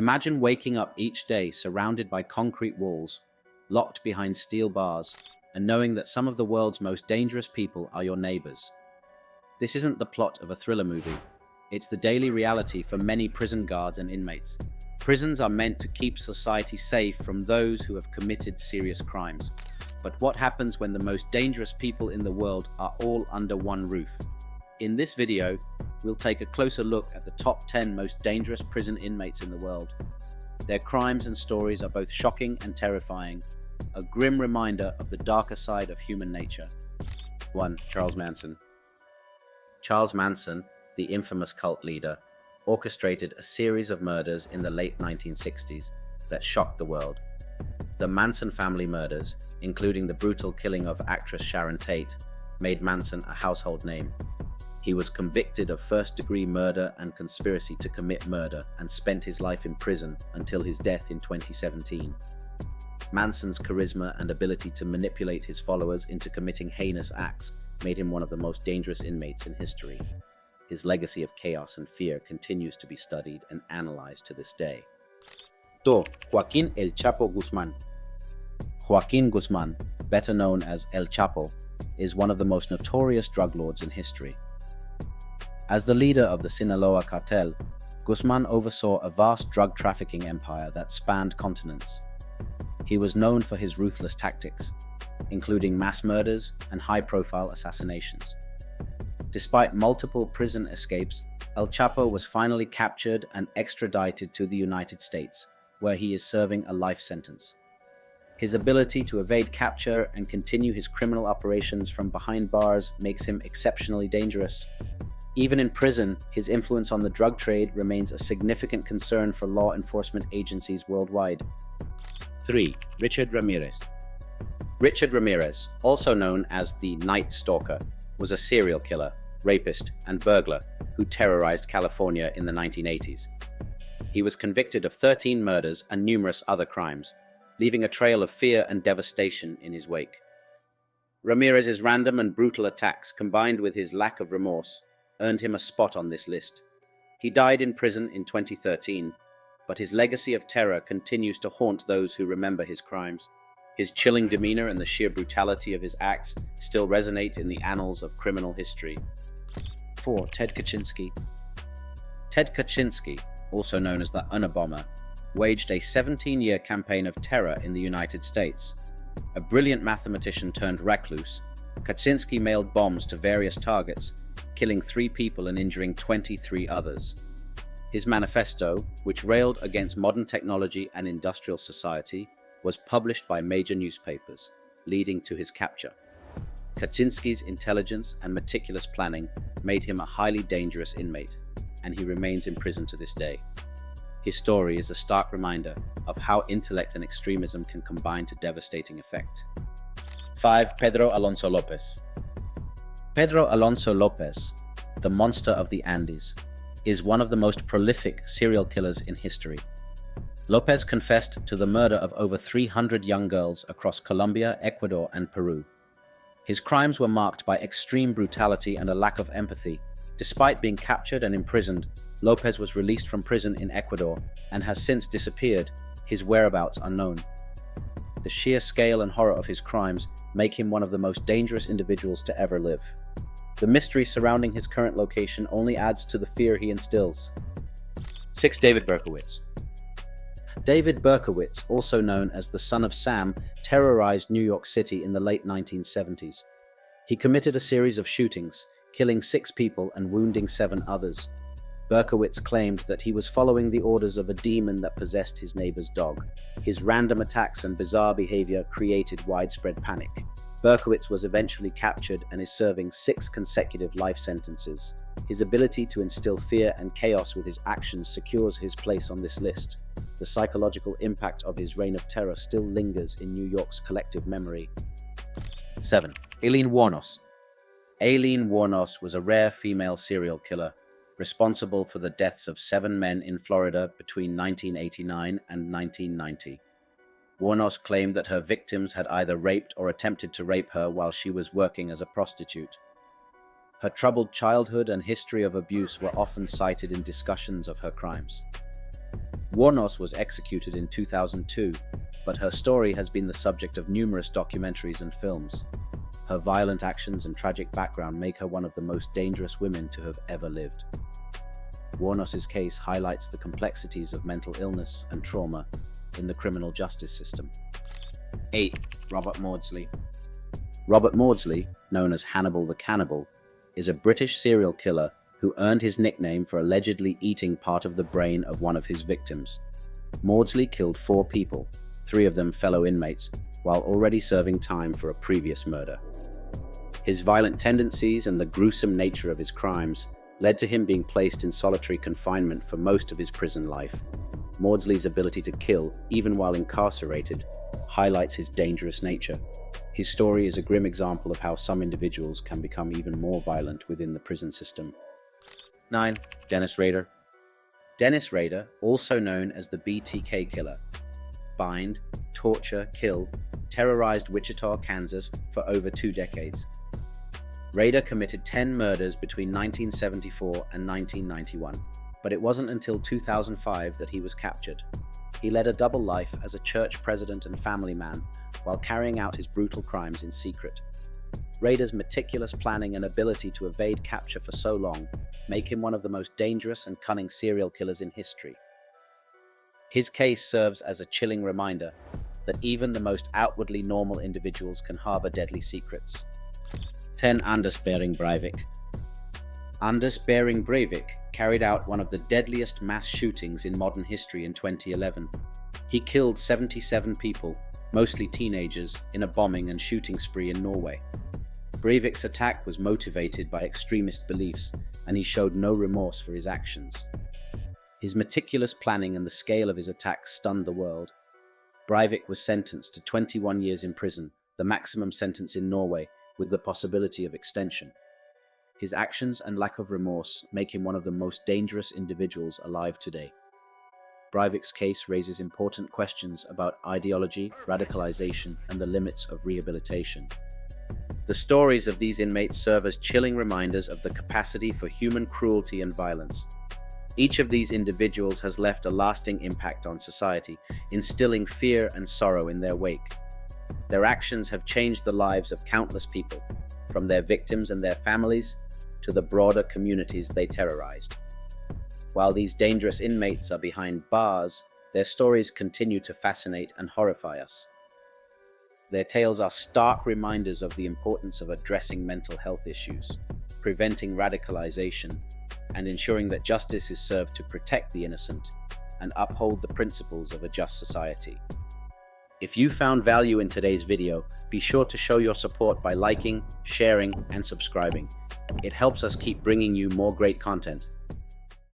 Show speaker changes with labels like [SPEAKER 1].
[SPEAKER 1] Imagine waking up each day surrounded by concrete walls, locked behind steel bars, and knowing that some of the world's most dangerous people are your neighbors. This isn't the plot of a thriller movie. It's the daily reality for many prison guards and inmates. Prisons are meant to keep society safe from those who have committed serious crimes. But what happens when the most dangerous people in the world are all under one roof? In this video, we'll take a closer look at the top 10 most dangerous prison inmates in the world. Their crimes and stories are both shocking and terrifying, a grim reminder of the darker side of human nature. 1. Charles Manson. Charles Manson, the infamous cult leader, orchestrated a series of murders in the late 1960s that shocked the world. The Manson family murders, including the brutal killing of actress Sharon Tate, made Manson a household name. He was convicted of first-degree murder and conspiracy to commit murder and spent his life in prison until his death in 2017. Manson's charisma and ability to manipulate his followers into committing heinous acts made him one of the most dangerous inmates in history. His legacy of chaos and fear continues to be studied and analyzed to this day. 2. Joaquín El Chapo Guzmán. Joaquín Guzmán, better known as El Chapo, is one of the most notorious drug lords in history. As the leader of the Sinaloa cartel, Guzmán oversaw a vast drug trafficking empire that spanned continents. He was known for his ruthless tactics, including mass murders and high-profile assassinations. Despite multiple prison escapes, El Chapo was finally captured and extradited to the United States, where he is serving a life sentence. His ability to evade capture and continue his criminal operations from behind bars makes him exceptionally dangerous. Even in prison, his influence on the drug trade remains a significant concern for law enforcement agencies worldwide. 3. Richard Ramirez. Richard Ramirez, also known as the Night Stalker, was a serial killer, rapist, and burglar who terrorized California in the 1980s. He was convicted of 13 murders and numerous other crimes, leaving a trail of fear and devastation in his wake. Ramirez's random and brutal attacks, combined with his lack of remorse, earned him a spot on this list. He died in prison in 2013, but his legacy of terror continues to haunt those who remember his crimes. His chilling demeanor and the sheer brutality of his acts still resonate in the annals of criminal history. 4. Ted Kaczynski. Ted Kaczynski, also known as the Unabomber, waged a 17-year campaign of terror in the United States. A brilliant mathematician turned recluse, Kaczynski mailed bombs to various targets, killing 3 people and injuring 23 others. His manifesto, which railed against modern technology and industrial society, was published by major newspapers, leading to his capture. Kaczynski's intelligence and meticulous planning made him a highly dangerous inmate, and he remains in prison to this day. His story is a stark reminder of how intellect and extremism can combine to devastating effect. 5. Pedro Alonso Lopez. Pedro Alonso Lopez, the monster of the Andes, is one of the most prolific serial killers in history. Lopez confessed to the murder of over 300 young girls across Colombia, Ecuador, and Peru. His crimes were marked by extreme brutality and a lack of empathy. Despite being captured and imprisoned, Lopez was released from prison in Ecuador and has since disappeared, his whereabouts unknown. The sheer scale and horror of his crimes make him one of the most dangerous individuals to ever live. The mystery surrounding his current location only adds to the fear he instills. 6. David Berkowitz. David Berkowitz, also known as the Son of Sam, terrorized New York City in the late 1970s. He committed a series of shootings, killing 6 people and wounding 7 others. Berkowitz claimed that he was following the orders of a demon that possessed his neighbor's dog. His random attacks and bizarre behavior created widespread panic. Berkowitz was eventually captured and is serving 6 consecutive life sentences. His ability to instill fear and chaos with his actions secures his place on this list. The psychological impact of his reign of terror still lingers in New York's collective memory. 7. Aileen Wuornos. Aileen Wuornos was a rare female serial killer, responsible for the deaths of 7 men in Florida between 1989 and 1990. Wuornos claimed that her victims had either raped or attempted to rape her while she was working as a prostitute. Her troubled childhood and history of abuse were often cited in discussions of her crimes. Wuornos was executed in 2002, but her story has been the subject of numerous documentaries and films. Her violent actions and tragic background make her one of the most dangerous women to have ever lived. Wuornos's case highlights the complexities of mental illness and trauma in the criminal justice system. 8. Robert Maudsley. Robert Maudsley, known as Hannibal the Cannibal, is a British serial killer who earned his nickname for allegedly eating part of the brain of one of his victims. Maudsley killed 4 people, 3 of them fellow inmates, while already serving time for a previous murder. His violent tendencies and the gruesome nature of his crimes led to him being placed in solitary confinement for most of his prison life. Maudsley's ability to kill, even while incarcerated, highlights his dangerous nature. His story is a grim example of how some individuals can become even more violent within the prison system. 9. Dennis Rader. Dennis Rader, also known as the BTK Killer, bind, torture, kill, terrorized Wichita, Kansas for over 2 decades. Rader committed 10 murders between 1974 and 1991, but it wasn't until 2005 that he was captured. He led a double life as a church president and family man while carrying out his brutal crimes in secret. Rader's meticulous planning and ability to evade capture for so long make him one of the most dangerous and cunning serial killers in history. His case serves as a chilling reminder that even the most outwardly normal individuals can harbor deadly secrets. 10. Anders Behring Breivik. Anders Behring Breivik carried out one of the deadliest mass shootings in modern history in 2011. He killed 77 people, mostly teenagers, in a bombing and shooting spree in Norway. Breivik's attack was motivated by extremist beliefs, and he showed no remorse for his actions. His meticulous planning and the scale of his attacks stunned the world. Breivik was sentenced to 21 years in prison, the maximum sentence in Norway, with the possibility of extension. His actions and lack of remorse make him one of the most dangerous individuals alive today. Breivik's case raises important questions about ideology, radicalization, and the limits of rehabilitation. The stories of these inmates serve as chilling reminders of the capacity for human cruelty and violence. Each of these individuals has left a lasting impact on society, instilling fear and sorrow in their wake. Their actions have changed the lives of countless people, from their victims and their families to the broader communities they terrorized. While these dangerous inmates are behind bars, their stories continue to fascinate and horrify us. Their tales are stark reminders of the importance of addressing mental health issues, preventing radicalization, and ensuring that justice is served to protect the innocent and uphold the principles of a just society. If you found value in today's video, be sure to show your support by liking, sharing, and subscribing. It helps us keep bringing you more great content.